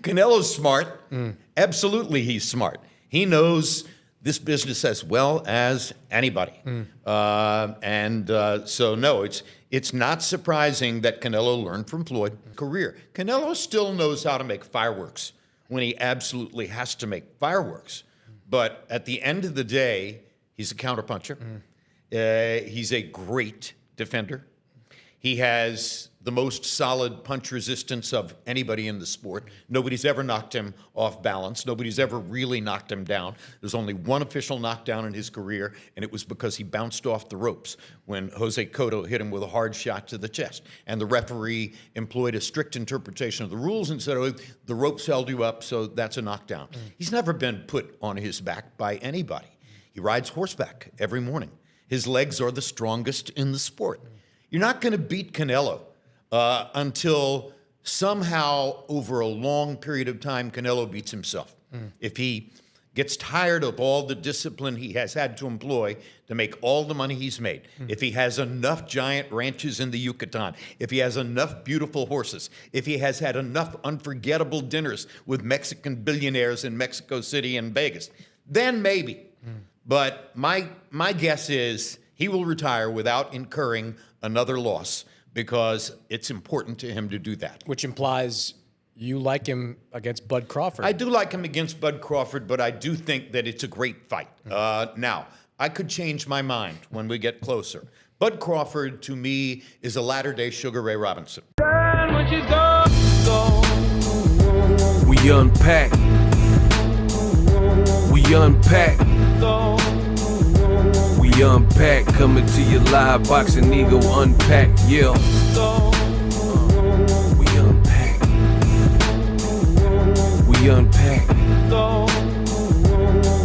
Canelo's smart. Absolutely, he's smart. He knows this business as well as anybody. So no, it's not surprising that Canelo learned from Floyd's career. Canelo still knows how to make fireworks when he absolutely has to make fireworks. But at the end of the day, he's a counterpuncher. He's a great defender. He has the most solid punch resistance of anybody in the sport. Nobody's ever knocked him off balance. Nobody's ever really knocked him down. There's only one official knockdown in his career, and it was because he bounced off the ropes when Jose Cotto hit him with a hard shot to the chest. And the referee employed a strict interpretation of the rules and said, oh, the ropes held you up, so that's a knockdown. He's never been put on his back by anybody. He rides horseback every morning. His legs are the strongest in the sport. You're not going to beat Canelo until somehow over a long period of time, Canelo beats himself. If he gets tired of all the discipline he has had to employ to make all the money he's made, if he has enough giant ranches in the Yucatan, if he has enough beautiful horses, if he has had enough unforgettable dinners with Mexican billionaires in Mexico City and Vegas, then maybe. But my guess is he will retire without incurring another loss because it's important to him to do that. Which implies you like him against Bud Crawford. I do like him against Bud Crawford, but I do think that it's a great fight. Now, I could change my mind when we get closer. Bud Crawford, to me, is a latter-day Sugar Ray Robinson. We unpack. We unpack. We unpack, coming to you live, Boxingego unpack, yeah. We unpack. We unpack.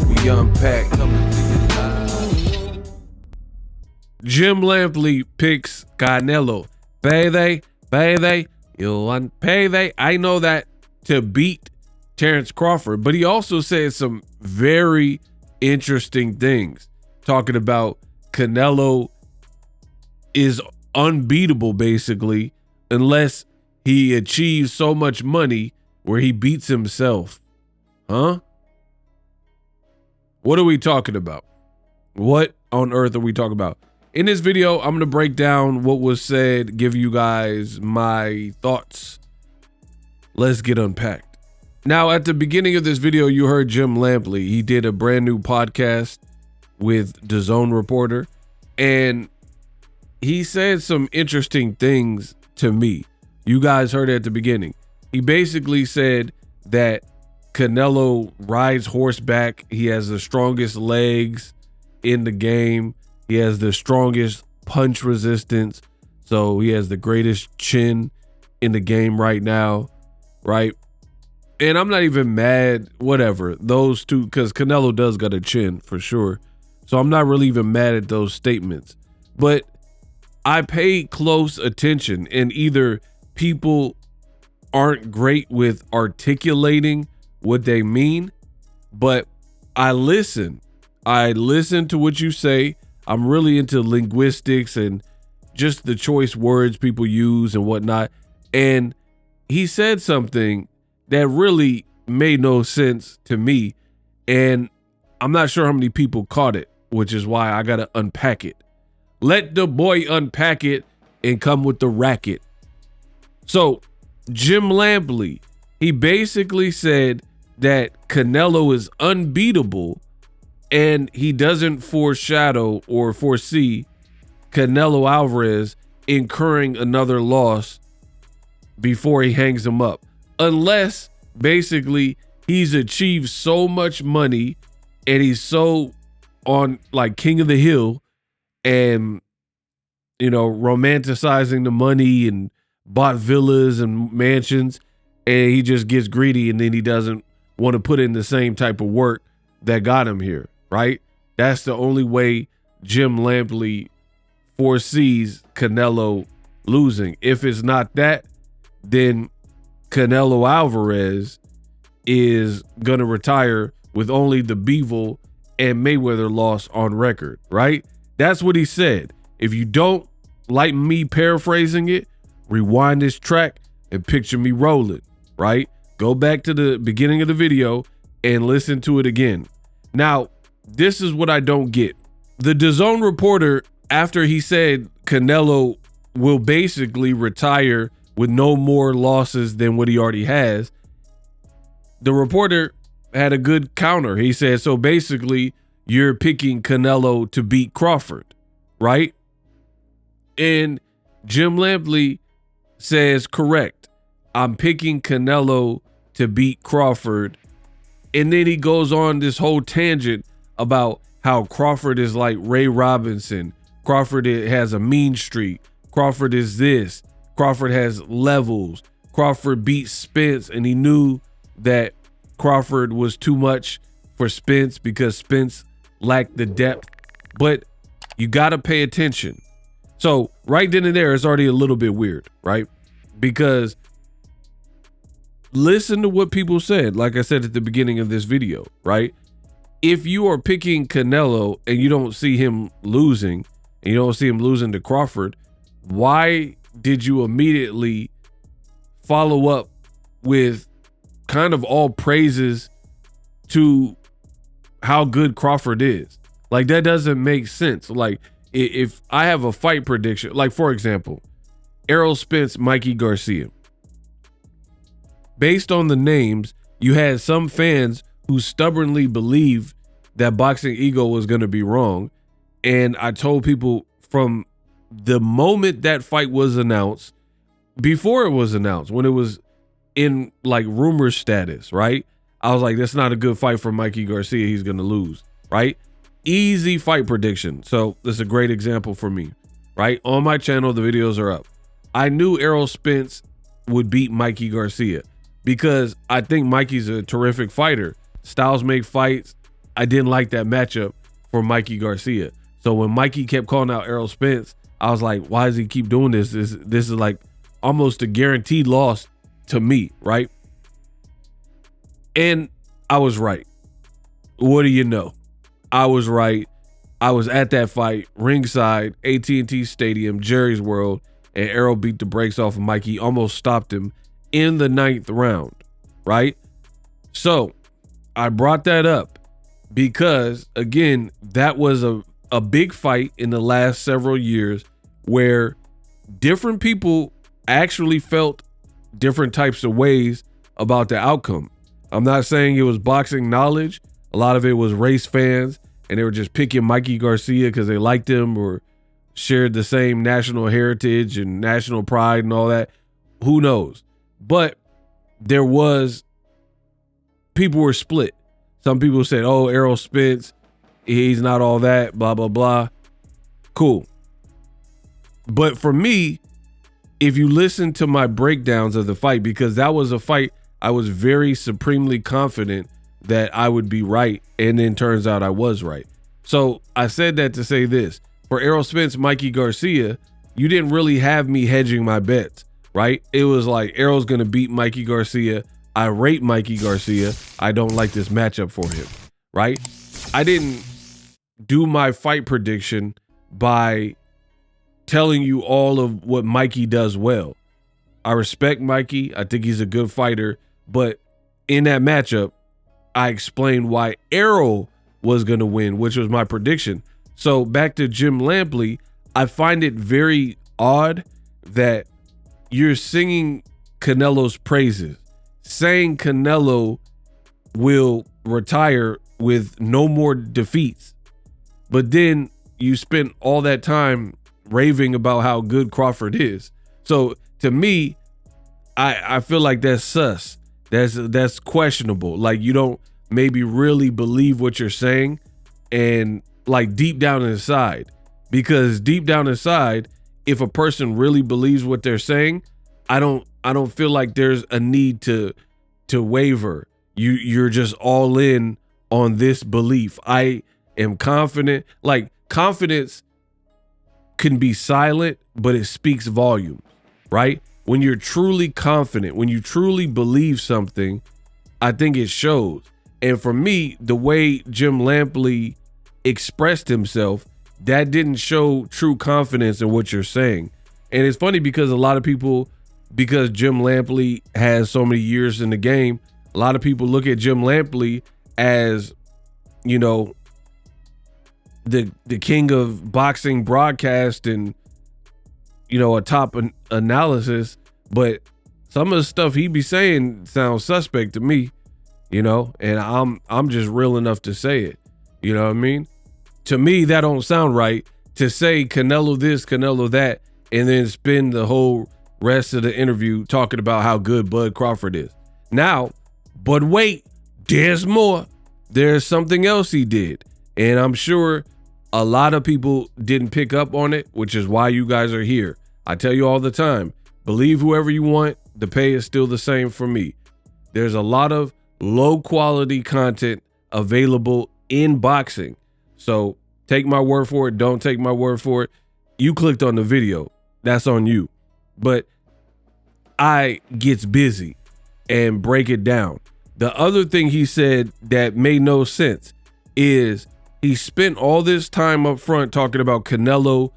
We unpack, coming to you live. Jim Lampley picks Canelo. Payday, you payday. I know that to beat Terrence Crawford, but he also said some very interesting things. Talking about Canelo is unbeatable, basically, unless he achieves so much money where he beats himself. Huh? What are we talking about? What on earth are we talking about? In this video, I'm going to break down what was said, give you guys my thoughts. Let's get unpacked. Now, at the beginning of this video, you heard Jim Lampley. He did a brand new podcast with DAZN reporter, and he said some interesting things to me. You guys heard it at the beginning. He basically said that Canelo rides horseback. He has the strongest legs in the game. He has the strongest punch resistance. So he has the greatest chin in the game right now, right? And I'm not even mad, whatever, those two, because Canelo does got a chin for sure. So I'm not really even mad at those statements. But I pay close attention, and either people aren't great with articulating what they mean, but I listen. I listen to what you say. I'm really into linguistics and just the choice words people use and whatnot. And he said something that really made no sense to me. And I'm not sure how many people caught it, which is why I got to unpack it. Let the boy unpack it and come with the racket. So Jim Lampley, he basically said that Canelo is unbeatable and he doesn't foreshadow or foresee Canelo Alvarez incurring another loss before he hangs him up. Unless basically he's achieved so much money and he's so on like king of the hill and, you know, romanticizing the money and bought villas and mansions, and he just gets greedy and then he doesn't want to put in the same type of work that got him here, right? That's the only way Jim Lampley foresees Canelo losing. If it's not that, then Canelo Alvarez is going to retire with only the Beevil and Mayweather loss on record, right? That's what he said. If you don't like me paraphrasing it, rewind this track and picture me rolling, right? Go back to the beginning of the video and listen to it again. Now, this is what I don't get. The DAZN reporter, after he said Canelo will basically retire with no more losses than what he already has, the reporter had a good counter. He said, so basically you're picking Canelo to beat Crawford, right? And Jim Lampley says, correct. I'm picking Canelo to beat Crawford. And then he goes on this whole tangent about how Crawford is like Ray Robinson. Crawford has a mean streak. Crawford is this. Crawford has levels. Crawford beat Spence, and he knew that Crawford was too much for Spence because Spence lacked the depth. But you got to pay attention. So right then and there, it's already a little bit weird, right? Because listen to what people said, like I said at the beginning of this video, right? If you are picking Canelo and you don't see him losing, and you don't see him losing to Crawford, why did you immediately follow up with kind of all praises to how good Crawford is? Like, that doesn't make sense. Like, if I have a fight prediction, like for example, Errol Spence, Mikey Garcia, based on the names, you had some fans who stubbornly believed that Boxingego was going to be wrong. And I told people from the moment that fight was announced, before it was announced, when it was in like rumor status, right? I was like, that's not a good fight for Mikey Garcia. He's going to lose, right? Easy fight prediction. So this is a great example for me, right? On my channel, the videos are up. I knew Errol Spence would beat Mikey Garcia because I think Mikey's a terrific fighter. Styles make fights. I didn't like that matchup for Mikey Garcia. So when Mikey kept calling out Errol Spence, I was like, why does he keep doing this? This is like almost a guaranteed loss to me, right? And I was right. What do you know? I was right. I was at that fight, ringside, AT&T Stadium, Jerry's World, and Errol beat the brakes off of Mikey, almost stopped him in the 9th round, right? So I brought that up because, again, that was a big fight in the last several years where different people actually felt different types of ways about the outcome. I'm not saying it was boxing knowledge. A lot of it was race fans, and they were just picking Mikey Garcia because they liked him or shared the same national heritage and national pride and all that. Who knows? But there was, people were split. Some people said, oh, Errol Spence, he's not all that, blah, blah, blah. Cool. But for me, if you listen to my breakdowns of the fight, because that was a fight I was very supremely confident that I would be right, and then turns out I was right. So I said that to say this. For Errol Spence, Mikey Garcia, you didn't really have me hedging my bets, right? It was like Errol's going to beat Mikey Garcia. I rate Mikey Garcia. I don't like this matchup for him, right? I didn't do my fight prediction by telling you all of what Mikey does well. I respect Mikey. I think he's a good fighter. But in that matchup, I explained why Errol was going to win, which was my prediction. So back to Jim Lampley, I find it very odd that you're singing Canelo's praises, saying Canelo will retire with no more defeats. But then you spent all that time raving about how good Crawford is. So to me, I feel like that's sus. That's questionable. Like, you don't maybe really believe what you're saying, and like deep down inside, because deep down inside, if a person really believes what they're saying, I don't feel like there's a need to waver. You're just all in on this belief. I am confident. Like, confidence can be silent, but it speaks volumes, right? When you're truly confident, when you truly believe something, I think it shows. And for me, the way Jim Lampley expressed himself, that didn't show true confidence in what you're saying. And it's funny because a lot of people because Jim Lampley has so many years in the game. A lot of people look at Jim Lampley as, you know, the king of boxing broadcast and, you know, a top analysis, but some of the stuff he be saying sounds suspect to me, you know, and I'm just real enough to say it. You know what I mean? To me, that don't sound right to say Canelo this, Canelo that, and then spend the whole rest of the interview talking about how good Bud Crawford is. Now, but wait, there's more. There's something else he did. And I'm sure a lot of people didn't pick up on it, which is why you guys are here. I tell you all the time, believe whoever you want. The pay is still the same for me. There's a lot of low quality content available in boxing. So take my word for it. Don't take my word for it. You clicked on the video. That's on you. But I gets busy and break it down. The other thing he said that made no sense is he spent all this time up front talking about Canelo.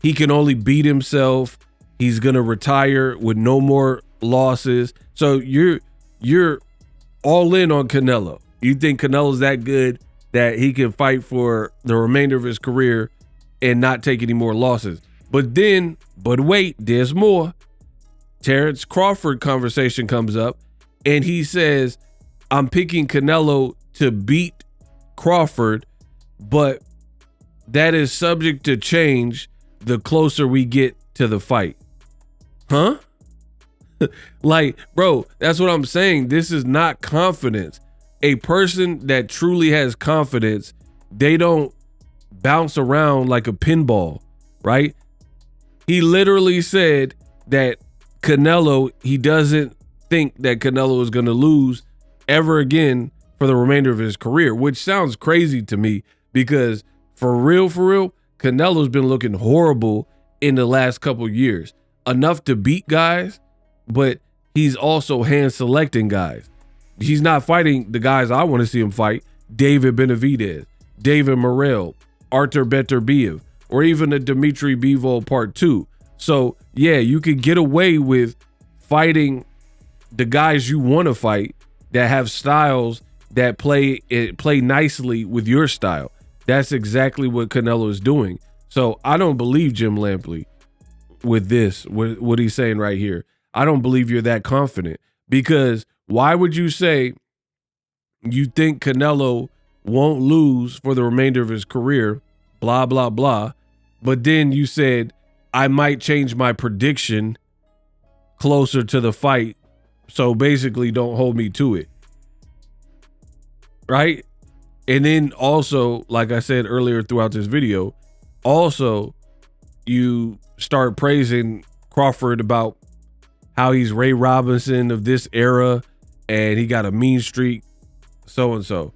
He can only beat himself. He's going to retire with no more losses. So you're all in on Canelo. You think Canelo's that good that he can fight for the remainder of his career and not take any more losses. But wait, there's more. Terrence Crawford conversation comes up and he says, I'm picking Canelo to beat Crawford, but that is subject to change the closer we get to the fight. Huh? Like, bro, that's what I'm saying. This is not confidence. A person that truly has confidence, they don't bounce around like a pinball, right? He literally said that Canelo, he doesn't think that Canelo is going to lose ever again for the remainder of his career, which sounds crazy to me because for real, Canelo's been looking horrible in the last couple of years. Enough to beat guys, but he's also hand selecting guys. He's not fighting the guys I want to see him fight. David Benavidez, David Morrell, Artur Beterbiev, or even a Dimitri Bivol Part 2. So yeah, you could get away with fighting the guys you want to fight that have styles that play nicely with your style. That's exactly what Canelo is doing. So I don't believe Jim Lampley with this, with what he's saying right here. I don't believe you're that confident, because why would you say you think Canelo won't lose for the remainder of his career, blah, blah, blah, but then you said, I might change my prediction closer to the fight, so basically don't hold me to it, right? And then also, like I said earlier throughout this video, also you start praising Crawford about how he's Ray Robinson of this era and he got a mean streak, so and so.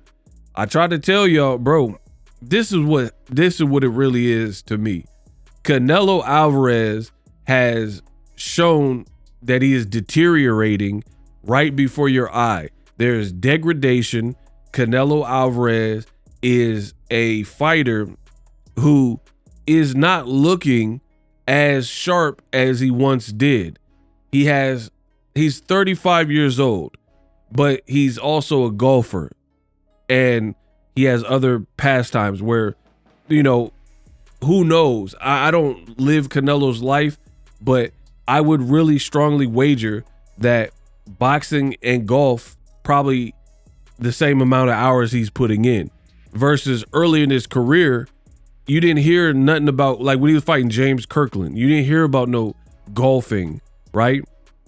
I tried to tell y'all, bro, this is what it really is to me. Canelo Alvarez has shown that he is deteriorating right before your eye. There's degradation. Canelo Alvarez is a fighter who is not looking as sharp as he once did. He's 35 years old, but he's also a golfer and he has other pastimes where, you know, who knows? I don't live Canelo's life, but I would really strongly wager that boxing and golf probably the same amount of hours he's putting in, versus early in his career, you didn't hear nothing about, like when he was fighting James Kirkland, you didn't hear about no golfing, right?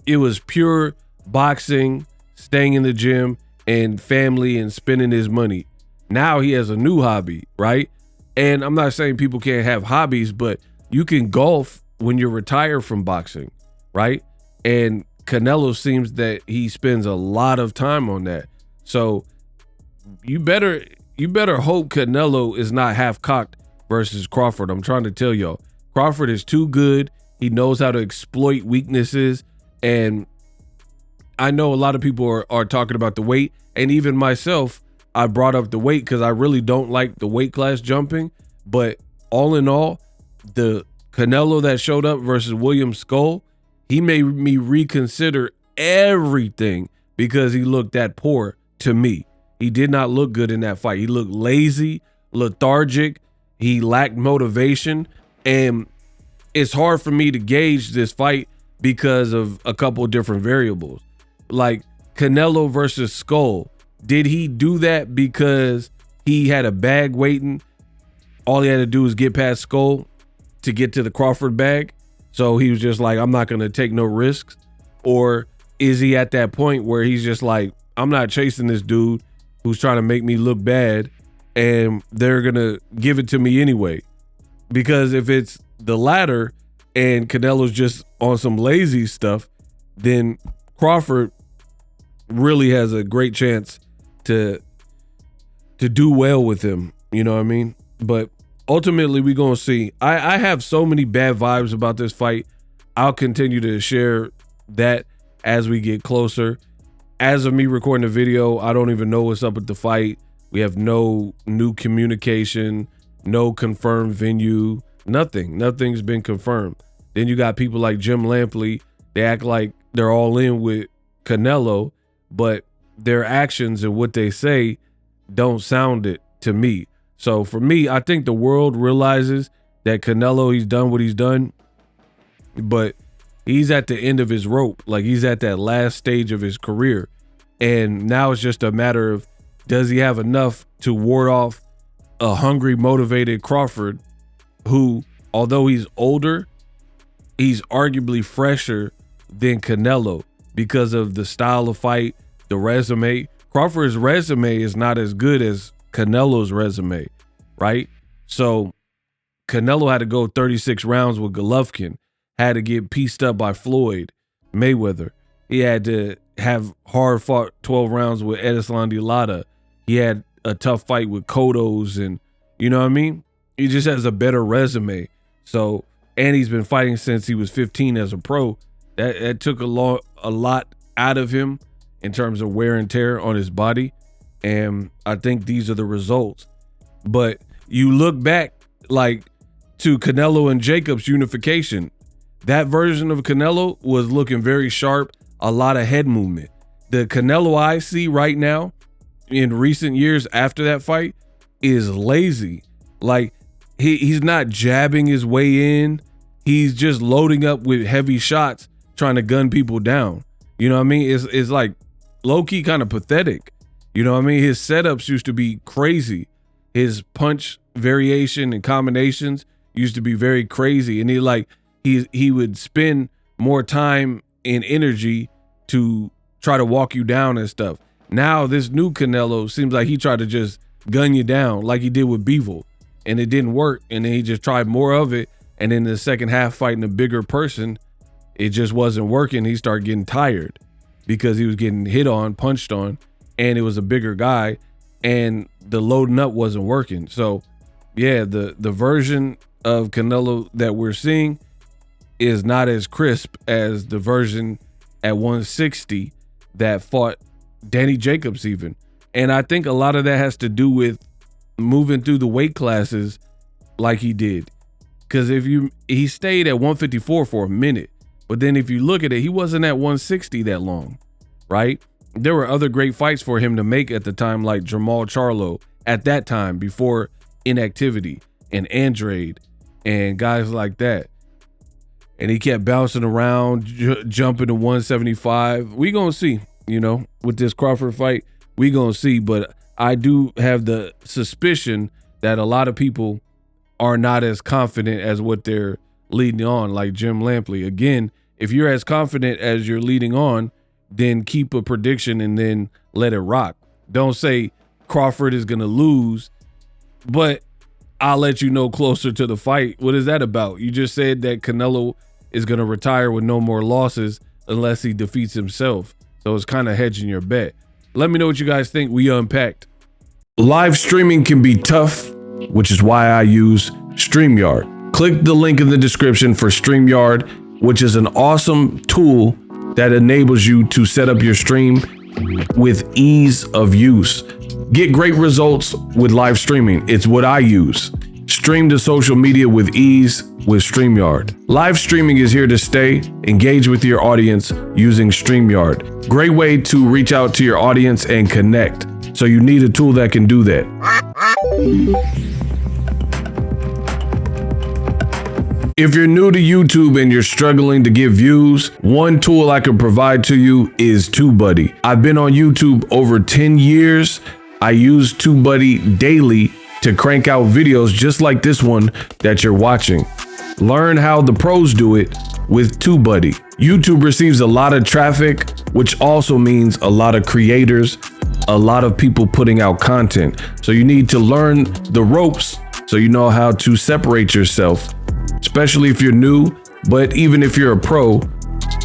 It was pure boxing, staying in the gym, and family and spending his money. Now he has a new hobby, right? And I'm not saying people can't have hobbies, but you can golf when you're retired from boxing, right? And Canelo seems that he spends a lot of time on that. So you better hope Canelo is not half cocked versus Crawford. I'm trying to tell y'all, Crawford is too good. He knows how to exploit weaknesses. And I know a lot of people are talking about the weight, and even myself, I brought up the weight because I really don't like the weight class jumping. But all in all, the Canelo that showed up versus William Skull, he made me reconsider everything because he looked that poor to me. He did not look good in that fight. He looked lazy, lethargic. He lacked motivation. And it's hard for me to gauge this fight because of a couple of different variables. Like Canelo versus Skull. Did he do that because he had a bag waiting? All he had to do was get past Skull to get to the Crawford bag. So he was just like, I'm not going to take no risks. Or is he at that point where he's just like, I'm not chasing this dude who's trying to make me look bad, and they're going to give it to me anyway? Because if it's the latter and Canelo's just on some lazy stuff, then Crawford really has a great chance to do well with him. You know what I mean? But ultimately, we're going to see. I have so many bad vibes about this fight. I'll continue to share that as we get closer. As of me recording the video, I don't even know what's up with the fight. We have no new communication, no confirmed venue, nothing. Nothing's been confirmed. Then you got people like Jim Lampley. They act like they're all in with Canelo, but their actions and what they say don't sound it to me. So for me, I think the world realizes that Canelo, he's done what he's done, but he's at the end of his rope. Like, he's at that last stage of his career. And now it's just a matter of, does he have enough to ward off a hungry, motivated Crawford who, although he's older, he's arguably fresher than Canelo because of the style of fight, the resume. Crawford's resume is not as good as Canelo's resume, right? So Canelo had to go 36 rounds with Golovkin, had to get pieced up by Floyd Mayweather. He had to have hard fought 12 rounds with Erislandy Lara. He had a tough fight with Cotto's, and you know what I mean? He just has a better resume. So, and he's been fighting since he was 15 as a pro. That took a lot out of him in terms of wear and tear on his body. And I think these are the results. But you look back like to Canelo and Jacobs unification. That version of Canelo was looking very sharp, a lot of head movement. The Canelo I see right now in recent years after that fight is lazy. Like he's not jabbing his way in. He's just loading up with heavy shots, trying to gun people down. You know what I mean? It's like low-key kind of pathetic. You know what I mean? His setups used to be crazy. His punch variation and combinations used to be very crazy. And he would spend more time and energy to try to walk you down and stuff. Now this new Canelo seems like he tried to just gun you down like he did with Bivol, and it didn't work. And then he just tried more of it. And in the second half, fighting a bigger person, it just wasn't working. He started getting tired because he was getting hit on, punched on, and it was a bigger guy, and the loading up wasn't working. So yeah, the version of Canelo that we're seeing is not as crisp as the version at 160 that fought Danny Jacobs even. And I think a lot of that has to do with moving through the weight classes like he did. Because he stayed at 154 for a minute, but then if you look at it, he wasn't at 160 that long, right? There were other great fights for him to make at the time, like Jamal Charlo at that time before inactivity, and Andrade and guys like that. And he kept bouncing around, jumping to 175. We gonna see, you know, with this Crawford fight, we gonna see. But I do have the suspicion that a lot of people are not as confident as what they're leading on, like Jim Lampley. Again, if you're as confident as you're leading on, then keep a prediction and then let it rock. Don't say Crawford is going to lose, but I'll let you know closer to the fight. What is that about? You just said that Canelo is going to retire with no more losses unless he defeats himself. So it's kind of hedging your bet. Let me know what you guys think. We unpacked. Live streaming can be tough, which is why I use StreamYard. Click the link in the description for StreamYard, which is an awesome tool that enables you to set up your stream with ease of use. Get great results with live streaming. It's what I use. Stream to social media with ease with StreamYard. Live streaming is here to stay. Engage with your audience using StreamYard. Great way to reach out to your audience and connect. So you need a tool that can do that. If you're new to YouTube and you're struggling to get views, one tool I can provide to you is TubeBuddy. I've been on YouTube over 10 years. I use TubeBuddy daily to crank out videos just like this one that you're watching. Learn how the pros do it with TubeBuddy. YouTube receives a lot of traffic, which also means a lot of creators, a lot of people putting out content. So you need to learn the ropes so you know how to separate yourself, especially if you're new, but even if you're a pro,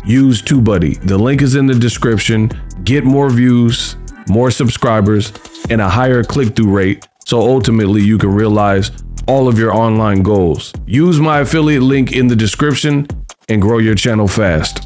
use TubeBuddy. The link is in the description. Get more views, more subscribers, and a higher click-through rate, so ultimately you can realize all of your online goals. Use my affiliate link in the description and grow your channel fast.